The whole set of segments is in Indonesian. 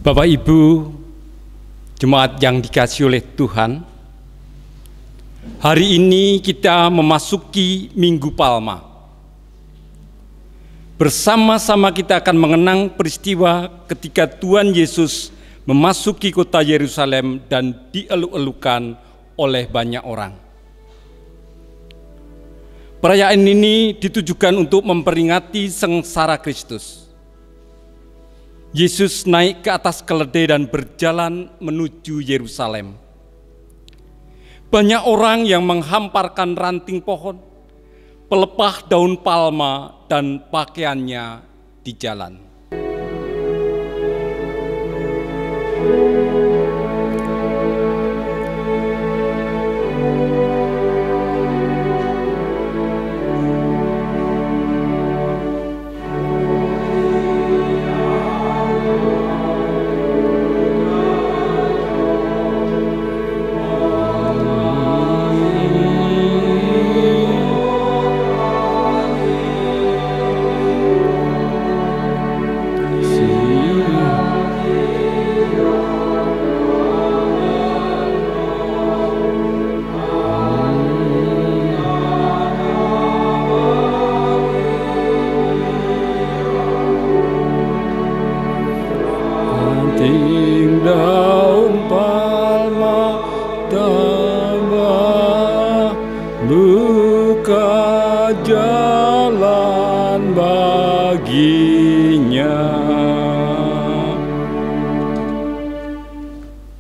Bapak Ibu, jemaat yang dikasihi oleh Tuhan, hari ini kita memasuki Minggu Palma. Bersama-sama kita akan mengenang peristiwa ketika Tuhan Yesus memasuki kota Yerusalem dan dieluk-elukan oleh banyak orang. Perayaan ini ditujukan untuk memperingati sengsara Kristus. Yesus naik ke atas keledai dan berjalan menuju Yerusalem. Banyak orang yang menghamparkan ranting pohon, pelepah daun palma, dan pakaiannya di jalan.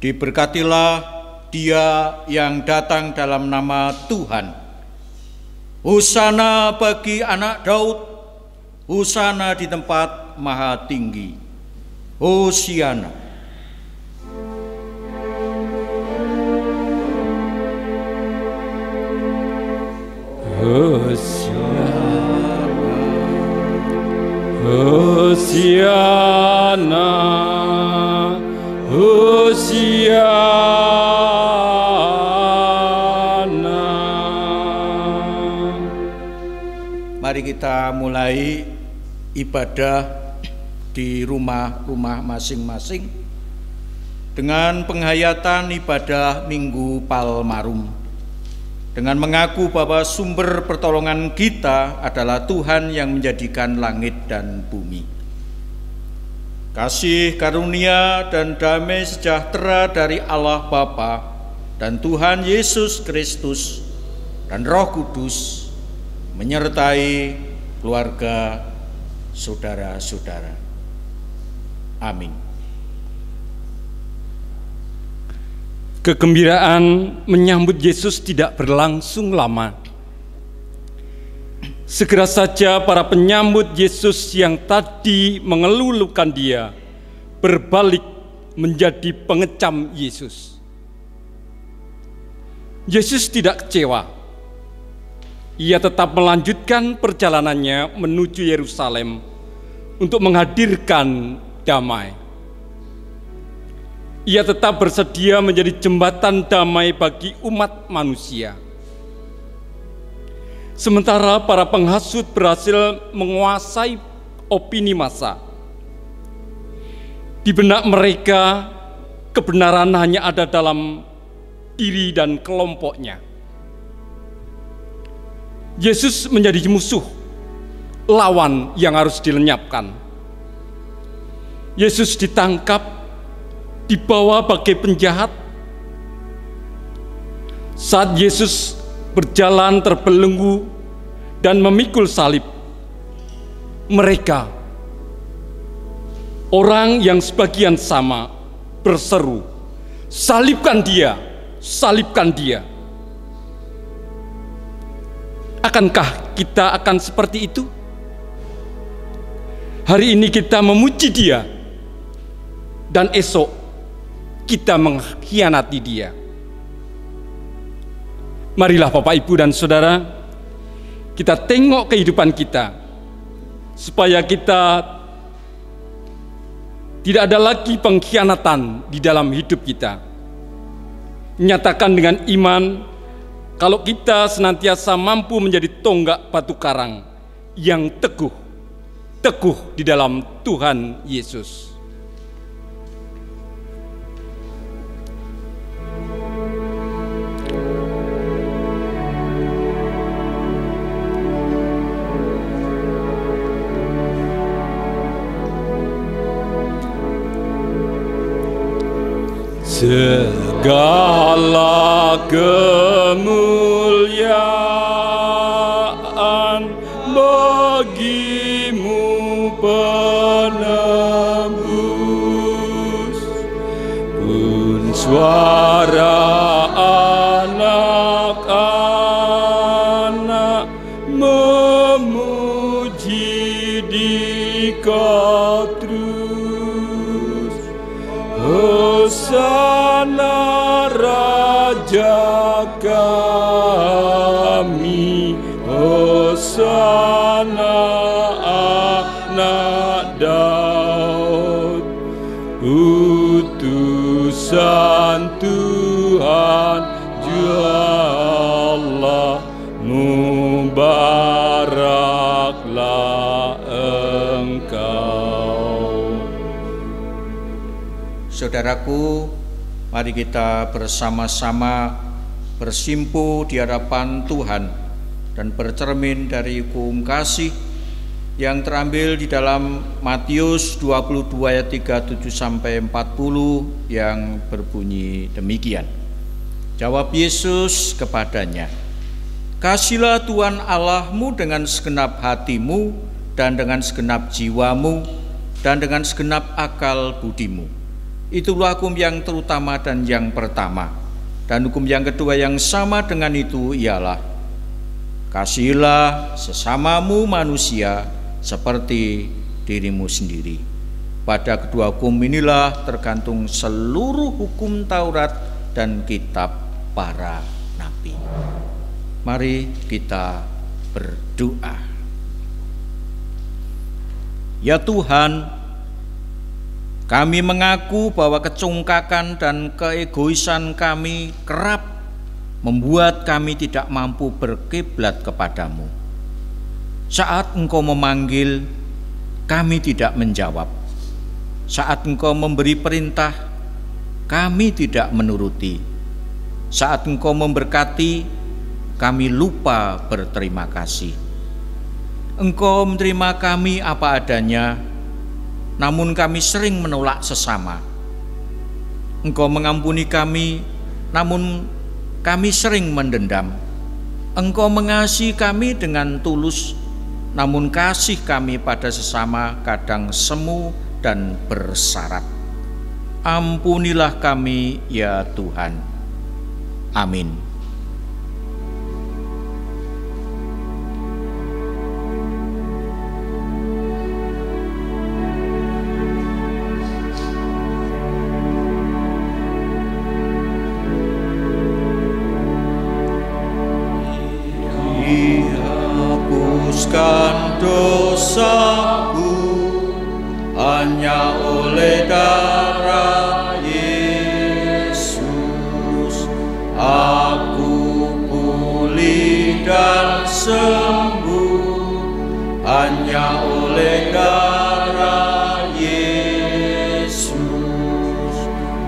Diberkatilah Dia yang datang dalam nama Tuhan. Hosana bagi anak Daud, hosana di tempat maha tinggi. Hosiana. Hosiana, Hosiana. Mari kita mulai ibadah di rumah-rumah masing-masing dengan penghayatan ibadah Minggu Palmarum, dengan mengaku bahwa sumber pertolongan kita adalah Tuhan yang menjadikan langit dan bumi. Kasih karunia dan damai sejahtera dari Allah Bapa dan Tuhan Yesus Kristus dan Roh Kudus menyertai keluarga saudara-saudara. Amin. Kegembiraan menyambut Yesus tidak berlangsung lama. Segera saja para penyambut Yesus yang tadi mengelulukan Dia berbalik menjadi pengecam Yesus. Yesus tidak kecewa. Ia tetap melanjutkan perjalanannya menuju Yerusalem untuk menghadirkan damai. Ia tetap bersedia menjadi jembatan damai bagi umat manusia. Sementara para penghasut berhasil menguasai opini massa. Di benak mereka, kebenaran hanya ada dalam diri dan kelompoknya. Yesus menjadi musuh, lawan yang harus dilenyapkan. Yesus ditangkap, dibawa bagai penjahat. Saat Yesus berjalan terbelenggu dan memikul salib, mereka, orang yang sebagian sama, berseru, "Salibkan Dia, salibkan Dia." Akankah kita akan seperti itu? Hari ini kita memuji Dia, dan esok kita mengkhianati Dia. Marilah Bapak, Ibu, dan Saudara, kita tengok kehidupan kita, supaya kita tidak ada lagi pengkhianatan di dalam hidup kita. Nyatakan dengan iman, kalau kita senantiasa mampu menjadi tonggak batu karang yang teguh di dalam Tuhan Yesus. Segala kemuliaan bagimu penebus, pun suara anak-anak memuji Dikau terus. Hosana Raja kami, Hosana Anak Daud, utusan Tuhan Jua Allah, mubaraklah Engkau. Saudaraku, mari kita bersama-sama bersimpu di hadapan Tuhan dan bercermin dari hukum kasih yang terambil di dalam Matius 22 ayat 37 sampai 40 yang berbunyi demikian. Jawab Yesus kepadanya, "Kasihlah Tuhan Allahmu dengan segenap hatimu dan dengan segenap jiwamu dan dengan segenap akal budimu. Itulah hukum yang terutama dan yang pertama. Dan hukum yang kedua yang sama dengan itu ialah, kasihilah sesamamu manusia seperti dirimu sendiri. Pada kedua hukum inilah tergantung seluruh hukum Taurat dan kitab para nabi." Mari kita berdoa. Ya Tuhan, kami mengaku bahwa kecongkakan dan keegoisan kami kerap membuat kami tidak mampu berkiblat kepadamu. Saat Engkau memanggil, kami tidak menjawab. Saat Engkau memberi perintah, kami tidak menuruti. Saat Engkau memberkati, kami lupa berterima kasih. Engkau menerima kami apa adanya, namun kami sering menolak sesama. Engkau mengampuni kami, namun kami sering mendendam. Engkau mengasihi kami dengan tulus, namun kasih kami pada sesama kadang semu dan bersyarat. Ampunilah kami ya Tuhan. Amin. Dihapuskan dosaku hanya oleh darah Yesus. Aku pulih dan sembuh hanya oleh darah Yesus.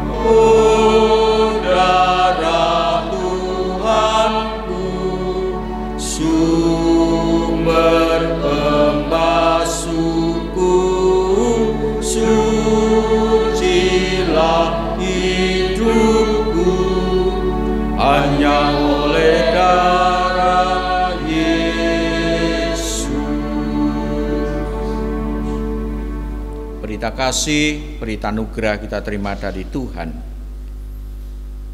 Oh, darah Tuhanku, sumber pembasuhku, sucilah hidupku hanya oleh darah Yesus. Berita kasih, berita anugerah kita terima dari Tuhan.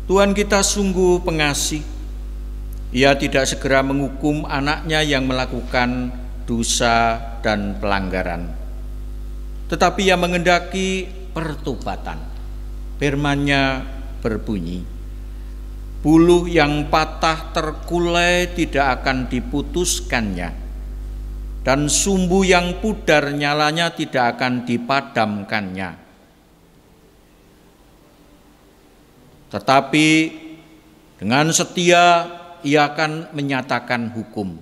Tuhan kita sungguh pengasih. Ia tidak segera menghukum anaknya yang melakukan dosa dan pelanggaran, tetapi ia mengendaki pertobatan. Firman-Nya berbunyi, buluh yang patah terkulai tidak akan diputuskannya, dan sumbu yang pudar nyalanya tidak akan dipadamkannya. Tetapi dengan setia ia akan menyatakan hukum.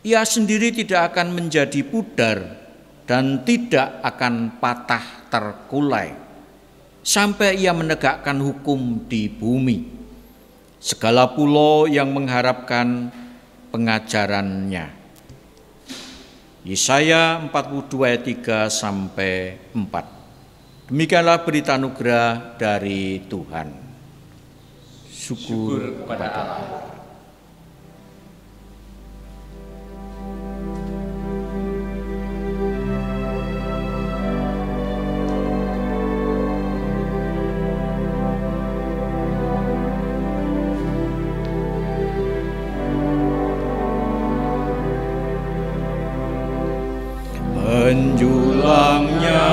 Ia sendiri tidak akan menjadi pudar dan tidak akan patah terkulai sampai ia menegakkan hukum di bumi. Segala pulau yang mengharapkan pengajarannya. Yesaya 42 ayat 3 sampai 4. Demikianlah berita anugerah dari Tuhan. Syukur kepada Allah. Menjulangnya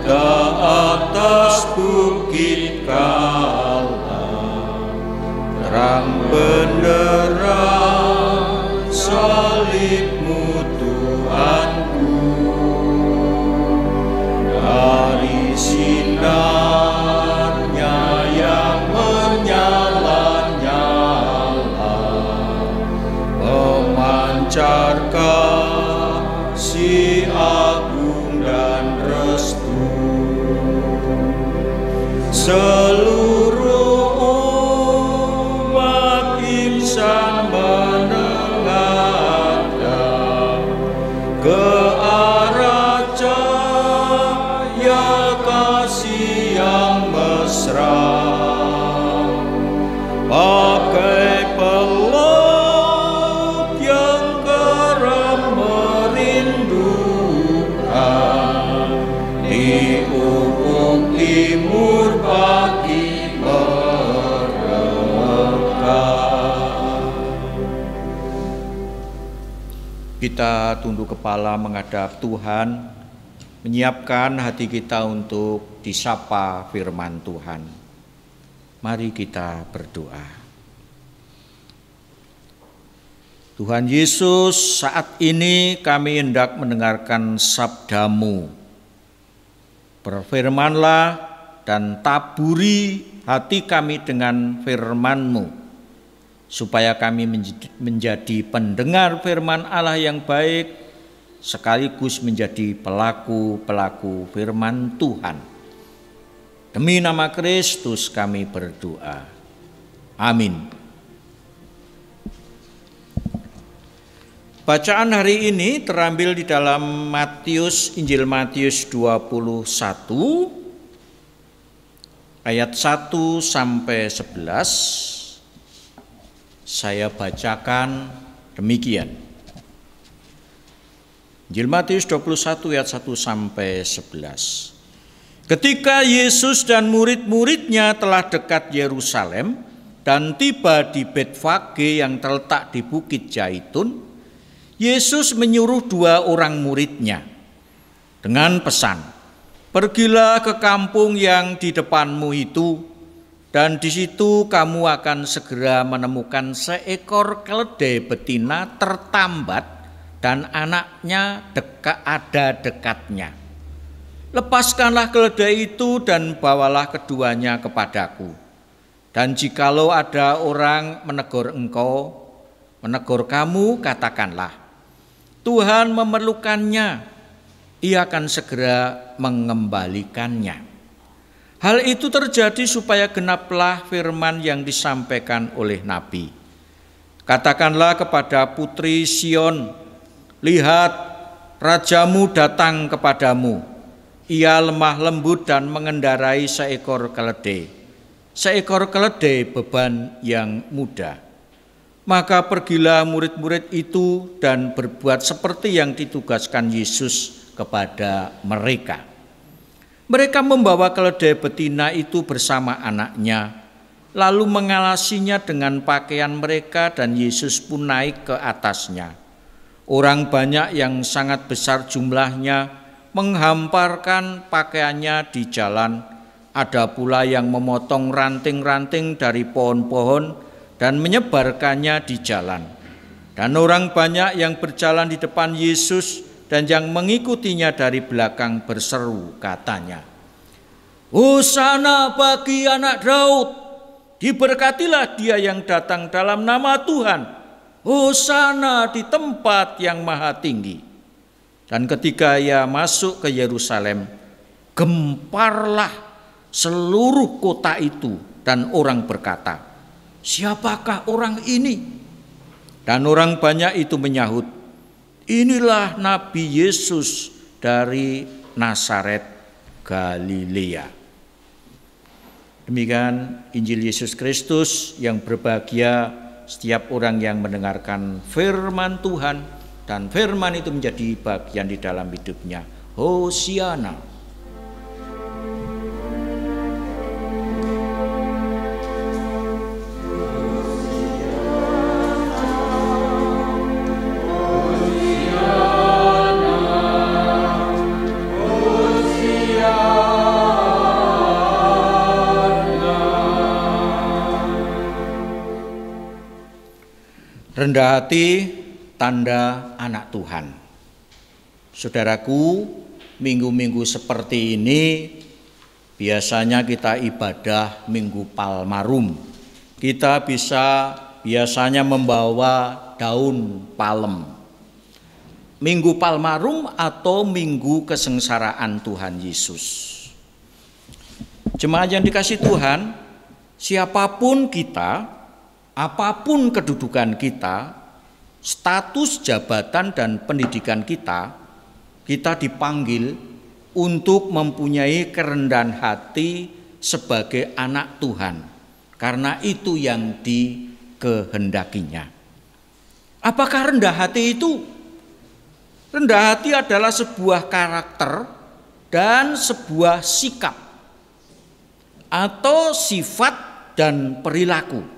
ke atas bukit Kala, terang benderang salib-Mu Tuhanku. Dari sinarnya yang menyala-nyala, memancarkan si agung dan restu. Seluruh umat insan menengadah ke arah cahaya kasih yang mesra, pakai pelaut yang karam merindukan di ufuk timur pagi mereka. Kita tunduk kepala menghadap Tuhan, menyiapkan hati kita untuk disapa firman Tuhan. Mari kita berdoa. Tuhan Yesus, saat ini kami hendak mendengarkan sabda-Mu. Berfirmanlah dan taburi hati kami dengan firman-Mu, supaya kami menjadi pendengar firman Allah yang baik, sekaligus menjadi pelaku-pelaku firman Tuhan. Demi nama Kristus kami berdoa. Amin. Bacaan hari ini terambil di dalam Injil Matius 21 ayat 1 sampai 11. Saya bacakan demikian. Injil Matius 21 ayat 1 sampai 11. Ketika Yesus dan murid-muridnya telah dekat Yerusalem dan tiba di Betfage yang terletak di Bukit Zaitun, Yesus menyuruh 2 orang muridnya dengan pesan, "Pergilah ke kampung yang di depanmu itu, dan di situ kamu akan segera menemukan seekor keledai betina tertambat dan anaknya ada dekatnya. Lepaskanlah keledai itu dan bawalah keduanya kepadaku. Dan jikalau ada orang menegur kamu, katakanlah, Tuhan memerlukannya, Ia akan segera mengembalikannya." Hal itu terjadi supaya genaplah firman yang disampaikan oleh Nabi. "Katakanlah kepada putri Sion, lihat, rajamu datang kepadamu. Ia lemah lembut dan mengendarai seekor keledai beban yang muda." Maka pergilah murid-murid itu dan berbuat seperti yang ditugaskan Yesus kepada mereka. Mereka membawa keledai betina itu bersama anaknya, lalu mengalasinya dengan pakaian mereka, dan Yesus pun naik ke atasnya. Orang banyak yang sangat besar jumlahnya menghamparkan pakaiannya di jalan. Ada pula yang memotong ranting-ranting dari pohon-pohon dan menyebarkannya di jalan. Dan orang banyak yang berjalan di depan Yesus dan yang mengikutinya dari belakang berseru, katanya, "Hosana bagi anak Daud, diberkatilah dia yang datang dalam nama Tuhan, hosana di tempat yang maha tinggi." Dan ketika ia masuk ke Yerusalem, gemparlah seluruh kota itu, dan orang berkata, "Siapakah orang ini?" Dan orang banyak itu menyahut, "Inilah Nabi Yesus dari Nazaret." Galilea. Demikian Injil Yesus Kristus. Yang berbahagia setiap orang yang mendengarkan firman Tuhan dan firman itu menjadi bagian di dalam hidupnya. Hosiana. Rendah hati tanda anak Tuhan. Saudaraku, minggu-minggu seperti ini biasanya kita ibadah Minggu Palmarum. Kita biasanya membawa daun palem. Minggu Palmarum atau Minggu Kesengsaraan Tuhan Yesus. Jemaat yang dikasihi Tuhan, siapapun kita, apapun kedudukan kita, status jabatan dan pendidikan kita, kita dipanggil untuk mempunyai kerendahan hati sebagai anak Tuhan. Karena itu yang dikehendakinya. Apakah rendah hati itu? Rendah hati adalah sebuah karakter dan sebuah sikap atau sifat dan perilaku.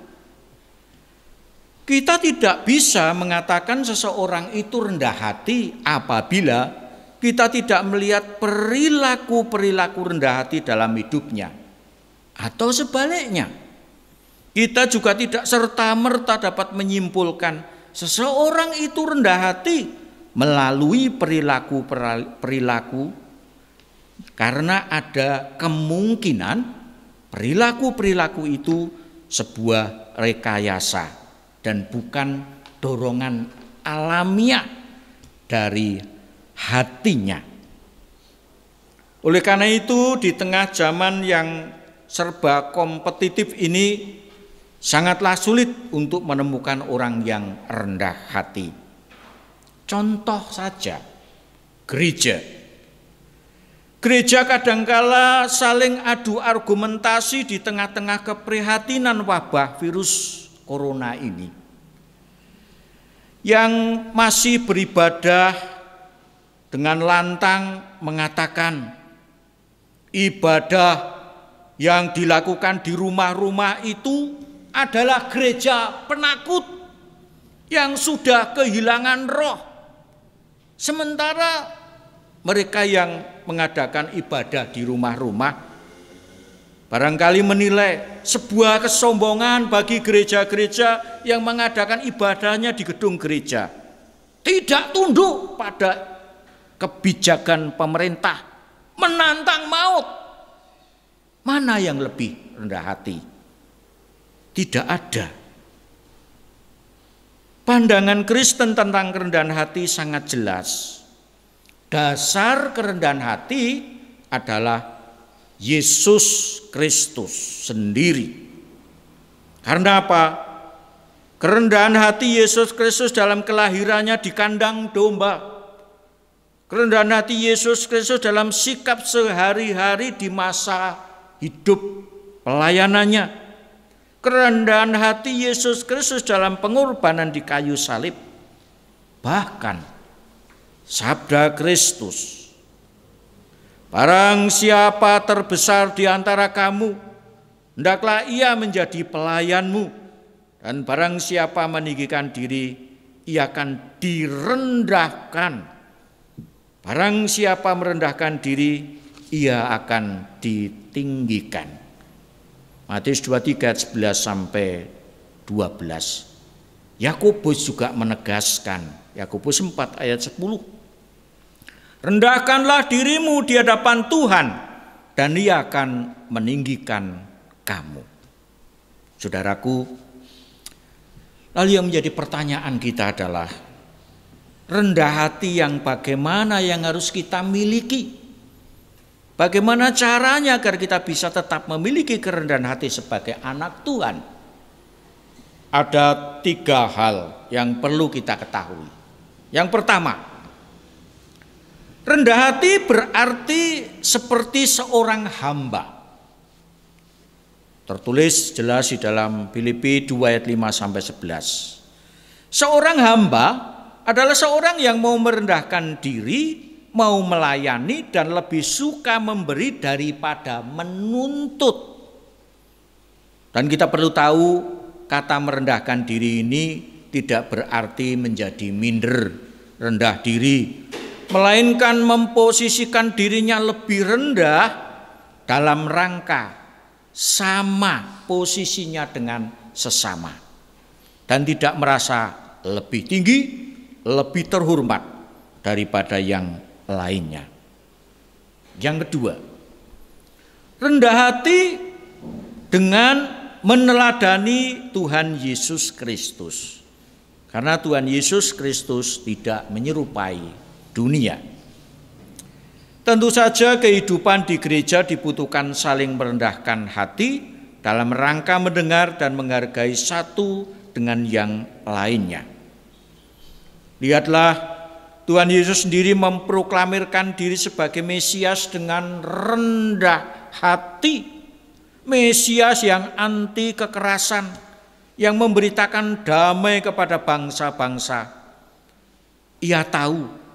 Kita tidak bisa mengatakan seseorang itu rendah hati apabila kita tidak melihat perilaku-perilaku rendah hati dalam hidupnya. Atau sebaliknya, kita juga tidak serta-merta dapat menyimpulkan seseorang itu rendah hati melalui perilaku-perilaku, karena ada kemungkinan perilaku-perilaku itu sebuah rekayasa dan bukan dorongan alamiah dari hatinya. Oleh karena itu, di tengah zaman yang serba kompetitif ini, sangatlah sulit untuk menemukan orang yang rendah hati. Contoh saja, gereja. Gereja kadangkala saling adu argumentasi di tengah-tengah keprihatinan wabah virus corona ini. Yang masih beribadah dengan lantang mengatakan ibadah yang dilakukan di rumah-rumah itu adalah gereja penakut yang sudah kehilangan roh. Sementara mereka yang mengadakan ibadah di rumah-rumah barangkali menilai sebuah kesombongan bagi gereja-gereja yang mengadakan ibadahnya di gedung gereja. Tidak tunduk pada kebijakan pemerintah, menantang maut. Mana yang lebih rendah hati? Tidak ada. Pandangan Kristen tentang kerendahan hati sangat jelas. Dasar kerendahan hati adalah Yesus Kristus sendiri. Karena apa? Kerendahan hati Yesus Kristus dalam kelahirannya di kandang domba. Kerendahan hati Yesus Kristus dalam sikap sehari-hari di masa hidup pelayanannya. Kerendahan hati Yesus Kristus dalam pengorbanan di kayu salib. Bahkan sabda Kristus, barang siapa terbesar di antara kamu, hendaklah ia menjadi pelayanmu. Dan barang siapa meninggikan diri, ia akan direndahkan. Barang siapa merendahkan diri, ia akan ditinggikan. Matius 23 ayat 11 sampai 12. Yakobus juga menegaskan, Yakobus 4 ayat 10. Rendahkanlah dirimu di hadapan Tuhan dan Ia akan meninggikan kamu. Saudaraku, lalu yang menjadi pertanyaan kita adalah rendah hati yang bagaimana yang harus kita miliki? Bagaimana caranya agar kita bisa tetap memiliki kerendahan hati sebagai anak Tuhan? Ada 3 hal yang perlu kita ketahui. Yang pertama, Rendah hati berarti seperti seorang hamba. Tertulis jelas di dalam Filipi 2 ayat 5 sampai 11. Seorang hamba adalah seorang yang mau merendahkan diri, mau melayani dan lebih suka memberi daripada menuntut. Dan kita perlu tahu kata merendahkan diri ini tidak berarti menjadi minder, rendah diri, melainkan memposisikan dirinya lebih rendah dalam rangka sama posisinya dengan sesama dan tidak merasa lebih tinggi, lebih terhormat daripada yang lainnya. Yang kedua, rendah hati dengan meneladani Tuhan Yesus Kristus. Karena Tuhan Yesus Kristus tidak menyerupai dunia. Tentu saja kehidupan di gereja dibutuhkan saling merendahkan hati dalam rangka mendengar dan menghargai satu dengan yang lainnya. Lihatlah, Tuhan Yesus sendiri memproklamirkan diri sebagai Mesias dengan rendah hati. Mesias yang anti kekerasan, yang memberitakan damai kepada bangsa-bangsa. Ia tahu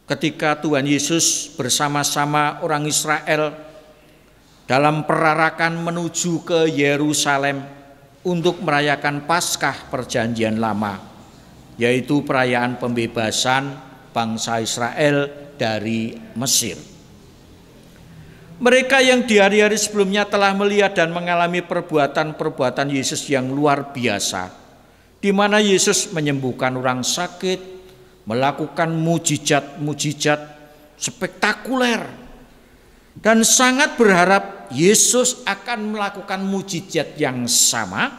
ketika Tuhan Yesus bersama-sama orang Israel dalam perarakan menuju ke Yerusalem untuk merayakan Paskah Perjanjian Lama, yaitu perayaan pembebasan bangsa Israel dari Mesir. Mereka yang di hari-hari sebelumnya telah melihat dan mengalami perbuatan-perbuatan Yesus yang luar biasa, di mana Yesus menyembuhkan orang sakit, melakukan mujizat-mujizat spektakuler, dan sangat berharap Yesus akan melakukan mujizat yang sama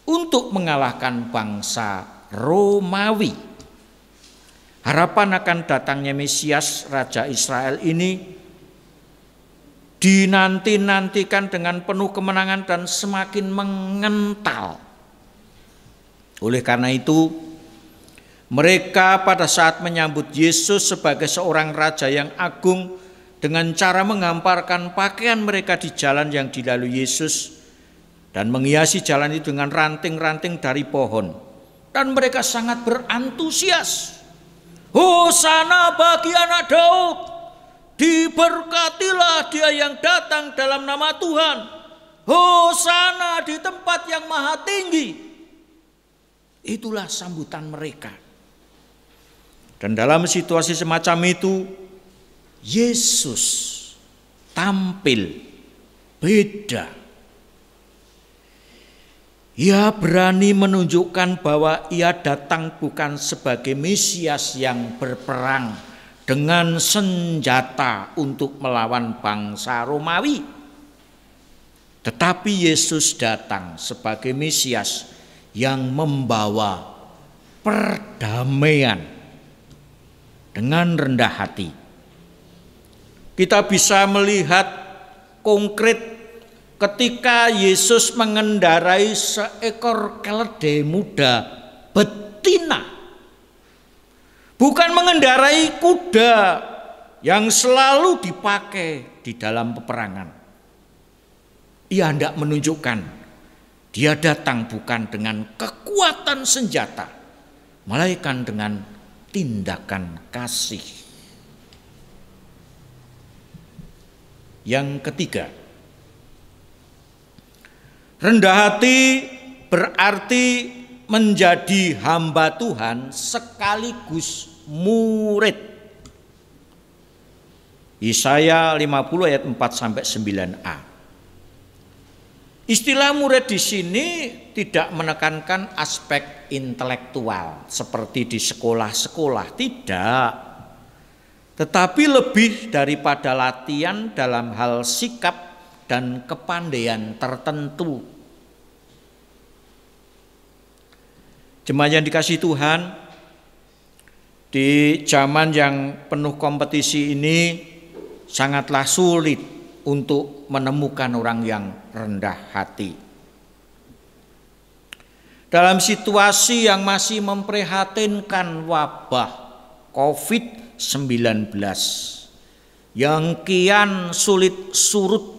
untuk mengalahkan bangsa Romawi. Harapan akan datangnya Mesias Raja Israel ini dinanti-nantikan dengan penuh kemenangan dan semakin mengental. Oleh karena itu, mereka pada saat menyambut Yesus sebagai seorang raja yang agung dengan cara menghamparkan pakaian mereka di jalan yang dilalui Yesus dan menghiasi jalan itu dengan ranting-ranting dari pohon. Dan mereka sangat berantusias. Hosana bagi anak Daud, diberkatilah dia yang datang dalam nama Tuhan. Hosana di tempat yang maha tinggi. Itulah sambutan mereka. Dan dalam situasi semacam itu, Yesus tampil beda. Ia berani menunjukkan bahwa ia datang bukan sebagai Mesias yang berperang dengan senjata untuk melawan bangsa Romawi. Tetapi Yesus datang sebagai Mesias yang membawa perdamaian dengan rendah hati. Kita bisa melihat konkret ketika Yesus mengendarai seekor keledai muda betina. Bukan mengendarai kuda yang selalu dipakai di dalam peperangan. Ia hendak menunjukkan dia datang bukan dengan kekuatan senjata, melainkan dengan tindakan kasih. Yang ketiga, rendah hati berarti menjadi hamba Tuhan sekaligus murid. Yesaya 50 ayat 4 sampai 9a. Istilah murid di sini tidak menekankan aspek intelektual seperti di sekolah-sekolah, tidak. Tetapi lebih daripada latihan dalam hal sikap dan kepandaian tertentu. Jemaat yang dikasihi Tuhan, di zaman yang penuh kompetisi ini sangatlah sulit untuk menemukan orang yang rendah hati. Dalam situasi yang masih memprihatinkan wabah COVID-19 yang kian sulit surut.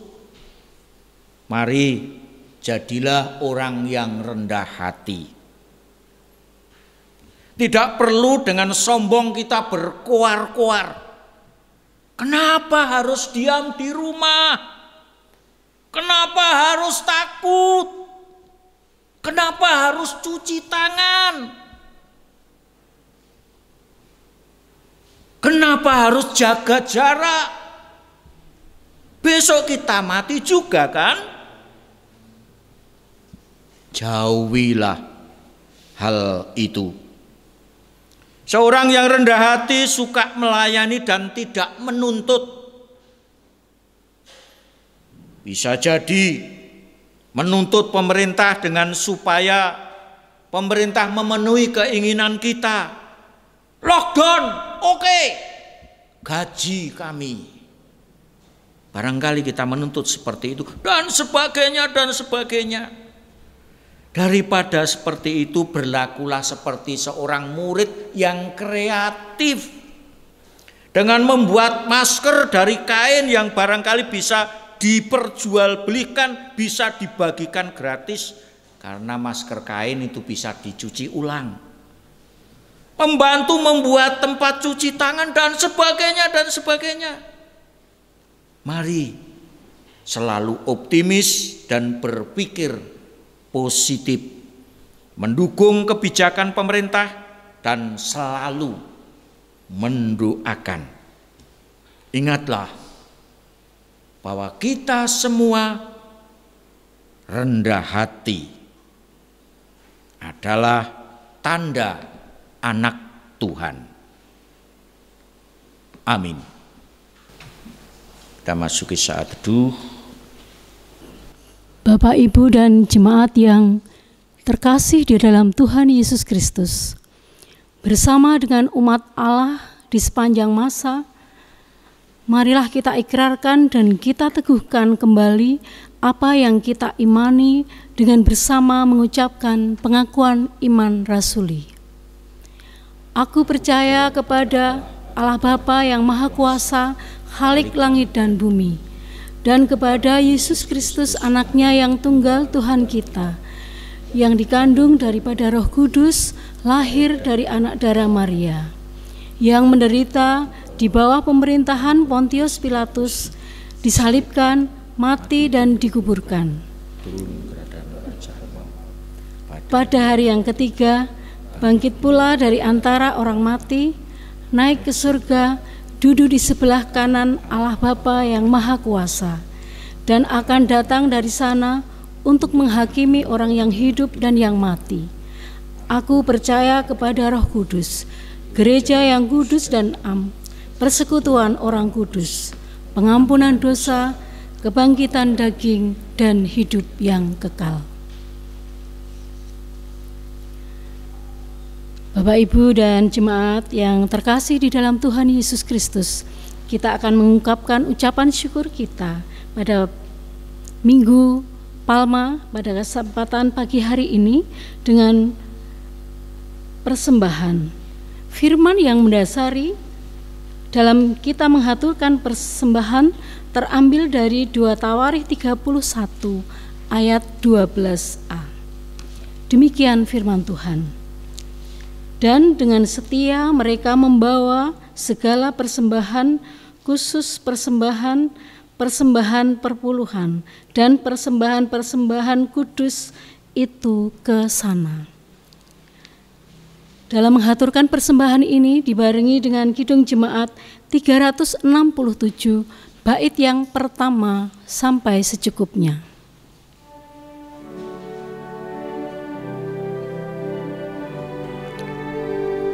Mari jadilah orang yang rendah hati. Tidak perlu dengan sombong kita berkoar-koar. Kenapa harus diam di rumah? Kenapa harus takut? Kenapa harus cuci tangan? Kenapa harus jaga jarak? Besok kita mati juga kan? Jauhilah hal itu. Seorang yang rendah hati suka melayani dan tidak menuntut. Bisa jadi menuntut pemerintah dengan supaya pemerintah memenuhi keinginan kita. Lockdown, oke. Gaji kami. Barangkali kita menuntut seperti itu dan sebagainya dan sebagainya. Daripada seperti itu, berlakulah seperti seorang murid yang kreatif dengan membuat masker dari kain yang barangkali bisa diperjualbelikan, bisa dibagikan gratis karena masker kain itu bisa dicuci ulang. Membantu membuat tempat cuci tangan dan sebagainya dan sebagainya. Mari selalu optimis dan berpikir positif, mendukung kebijakan pemerintah dan selalu mendoakan. Ingatlah bahwa kita semua rendah hati adalah tanda anak Tuhan. Amin. Kita masuki saat teduh. Bapak, Ibu, dan jemaat yang terkasih di dalam Tuhan Yesus Kristus, bersama dengan umat Allah di sepanjang masa, marilah kita ikrarkan dan kita teguhkan kembali apa yang kita imani dengan bersama mengucapkan pengakuan iman rasuli. Aku percaya kepada Allah Bapa yang Maha Kuasa, Khalik langit dan bumi, dan kepada Yesus Kristus anaknya yang tunggal Tuhan kita, yang dikandung daripada Roh Kudus, lahir dari anak darah Maria, yang menderita di bawah pemerintahan Pontius Pilatus, disalibkan, mati dan dikuburkan. Pada hari yang ketiga, bangkit pula dari antara orang mati, naik ke surga, duduk di sebelah kanan Allah Bapa yang Maha Kuasa, dan akan datang dari sana untuk menghakimi orang yang hidup dan yang mati. Aku percaya kepada Roh Kudus, gereja yang kudus dan am, persekutuan orang kudus, pengampunan dosa, kebangkitan daging, dan hidup yang kekal. Bapak, Ibu, dan jemaat yang terkasih di dalam Tuhan Yesus Kristus, kita akan mengungkapkan ucapan syukur kita pada Minggu Palma pada kesempatan pagi hari ini dengan persembahan. Firman yang mendasari dalam kita menghaturkan persembahan terambil dari 2 Tawarikh 31 ayat 12a. Demikian firman Tuhan. Dan dengan setia mereka membawa segala persembahan, khusus persembahan perpuluhan dan persembahan kudus itu ke sana. Dalam menghaturkan persembahan ini dibarengi dengan kidung jemaat 367 bait yang pertama sampai secukupnya.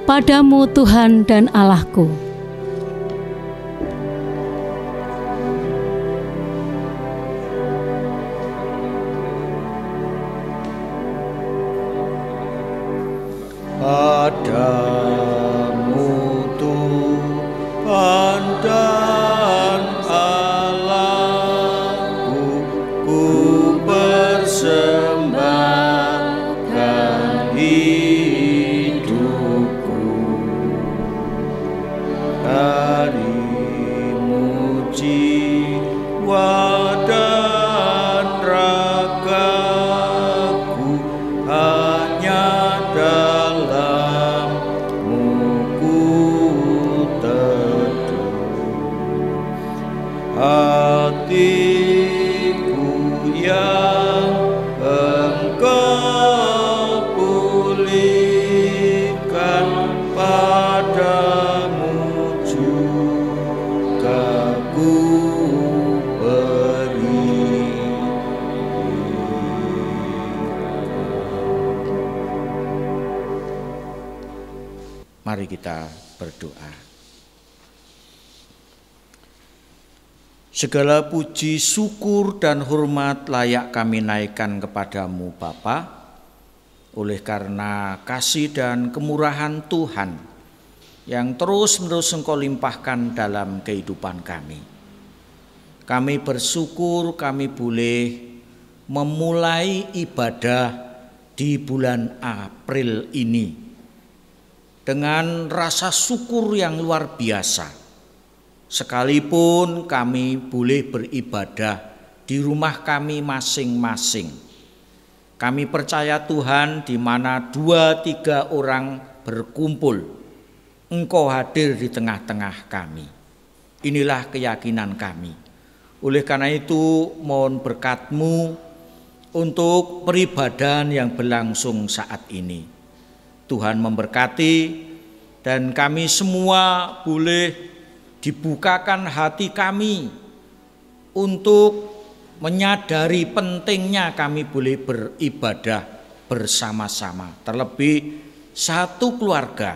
Padamu Tuhan dan Allahku. Padamu Tuhan dan Allahku, ku persembahkan hidupku. Mari kita berdoa. Segala puji, syukur, dan hormat layak kami naikkan kepadamu Bapa, oleh karena kasih dan kemurahan Tuhan yang terus-menerus Engkau limpahkan dalam kehidupan kami. Kami bersyukur kami boleh memulai ibadah di bulan April ini dengan rasa syukur yang luar biasa. Sekalipun kami boleh beribadah di rumah kami masing-masing. Kami percaya Tuhan, di mana 2-3 orang berkumpul, Engkau hadir di tengah-tengah kami. Inilah keyakinan kami. Oleh karena itu mohon berkat-Mu untuk peribadahan yang berlangsung saat ini. Tuhan memberkati dan kami semua boleh dibukakan hati kami untuk menyadari pentingnya kami boleh beribadah bersama-sama. Terlebih satu keluarga,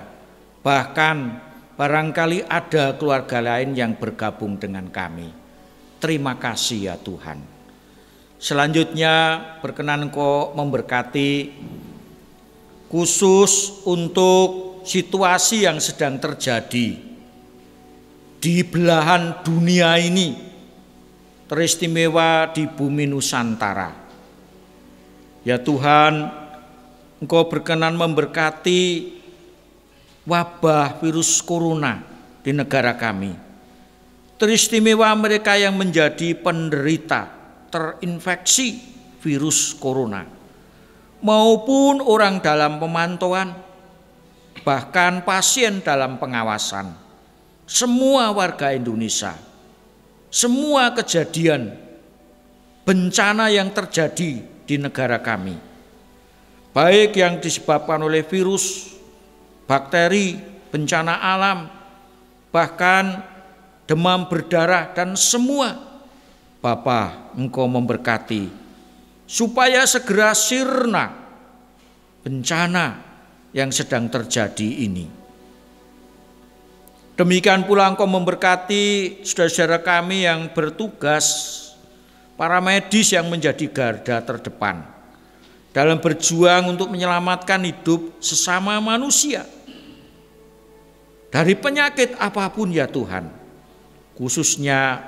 bahkan barangkali ada keluarga lain yang bergabung dengan kami. Terima kasih ya Tuhan. Selanjutnya berkenan Engkau memberkati khusus untuk situasi yang sedang terjadi di belahan dunia ini, teristimewa di bumi Nusantara. Ya Tuhan, Engkau berkenan memberkati wabah virus corona di negara kami. Teristimewa mereka yang menjadi penderita terinfeksi virus corona, maupun orang dalam pemantauan, bahkan pasien dalam pengawasan. Semua warga Indonesia, semua kejadian bencana yang terjadi di negara kami, baik yang disebabkan oleh virus, bakteri, bencana alam, bahkan demam berdarah, dan semua, Bapa, Engkau memberkati supaya segera sirna bencana yang sedang terjadi ini. Demikian pula Engkau memberkati saudara-saudara kami yang bertugas, para medis yang menjadi garda terdepan dalam berjuang untuk menyelamatkan hidup sesama manusia dari penyakit apapun ya Tuhan, khususnya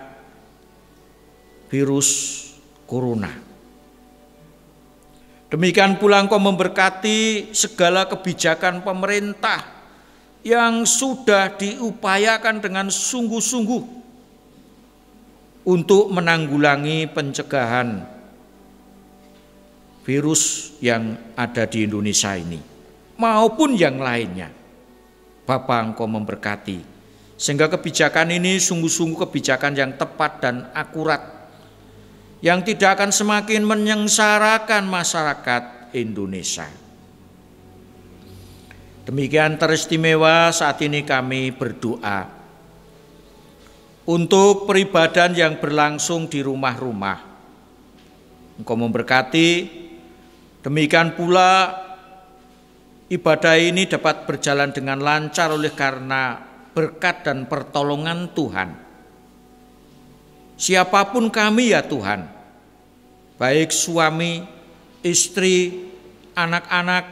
virus corona. Demikian pula Engkau memberkati segala kebijakan pemerintah yang sudah diupayakan dengan sungguh-sungguh untuk menanggulangi pencegahan virus yang ada di Indonesia ini maupun yang lainnya. Bapa, Engkau memberkati sehingga kebijakan ini sungguh-sungguh kebijakan yang tepat dan akurat, yang tidak akan semakin menyengsarakan masyarakat Indonesia. Demikian teristimewa saat ini kami berdoa untuk peribadahan yang berlangsung di rumah-rumah. Engkau memberkati, demikian pula ibadah ini dapat berjalan dengan lancar oleh karena berkat dan pertolongan Tuhan. Siapapun kami ya Tuhan, baik suami, istri, anak-anak,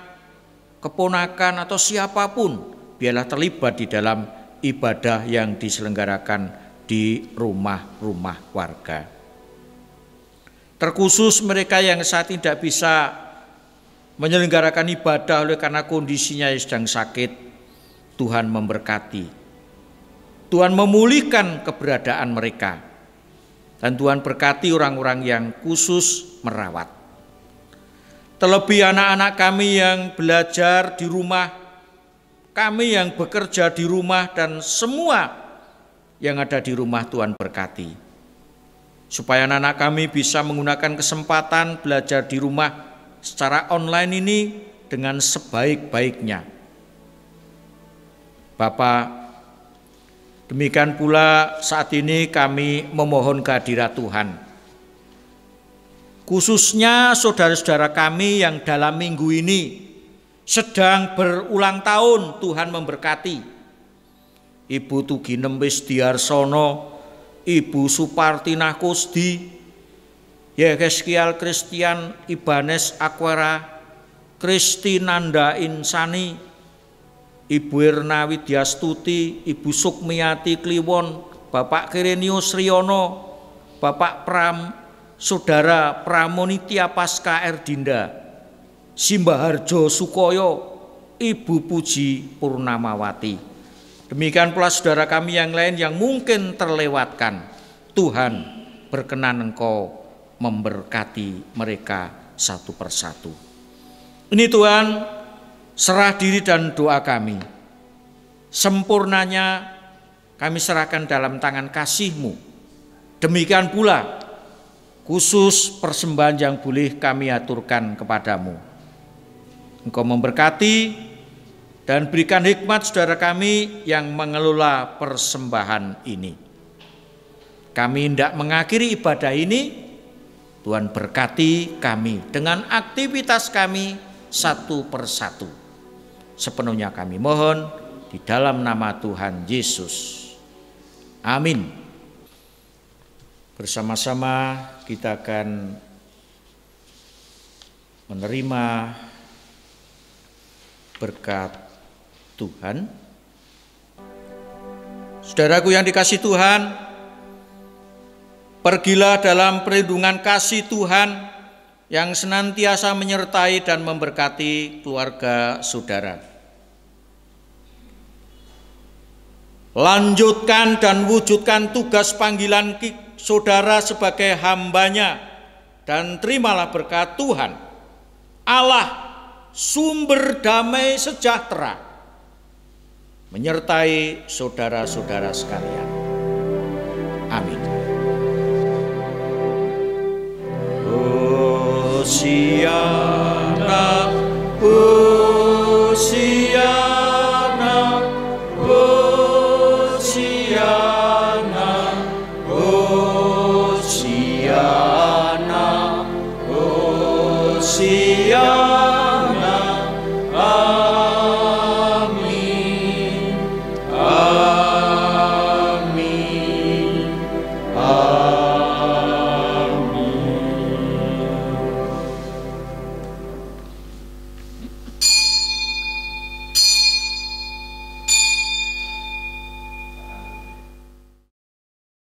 keponakan atau siapapun, biarlah terlibat di dalam ibadah yang diselenggarakan di rumah-rumah warga. Terkhusus mereka yang saat tidak bisa menyelenggarakan ibadah oleh karena kondisinya yang sedang sakit, Tuhan memberkati. Tuhan memulihkan keberadaan mereka. Dan Tuhan berkati orang-orang yang khusus merawat. Terlebih anak-anak kami yang belajar di rumah, kami yang bekerja di rumah, dan semua yang ada di rumah Tuhan berkati. Supaya anak-anak kami bisa menggunakan kesempatan belajar di rumah secara online ini dengan sebaik-baiknya. Bapa, demikian pula saat ini kami memohon kehadirat Tuhan. Khususnya saudara-saudara kami yang dalam minggu ini sedang berulang tahun, Tuhan memberkati. Ibu Tuginem Wisdiarsono, Ibu Supartinah Kusdi, Yekeskial Kristian Ibanes Akwera, Kristinanda Insani, Ibu Irna Widyastuti, Ibu Sukmiyati Kliwon, Bapak Kirenius Riono, Bapak Saudara Pramonitya Pasca Erdinda, Simbaharjo Sukoyo, Ibu Puji Purnamawati. Demikian pula saudara kami yang lain yang mungkin terlewatkan. Tuhan berkenan Engkau memberkati mereka satu persatu. Ini Tuhan, serah diri dan doa kami. Sempurnanya kami serahkan dalam tangan kasih-Mu. Demikian pula khusus persembahan yang boleh kami aturkan kepadamu. Engkau memberkati dan berikan hikmat saudara kami yang mengelola persembahan ini. Kami hendak mengakhiri ibadah ini, Tuhan berkati kami dengan aktivitas kami satu persatu. Sepenuhnya kami mohon di dalam nama Tuhan Yesus. Amin. Bersama-sama kita akan menerima berkat Tuhan. Saudaraku yang dikasihi Tuhan, pergilah dalam perlindungan kasih Tuhan yang senantiasa menyertai dan memberkati keluarga saudara. Lanjutkan dan wujudkan tugas panggilan saudara sebagai hambanya, dan terimalah berkat Tuhan, Allah sumber damai sejahtera, menyertai saudara-saudara sekalian. Amin. Hosea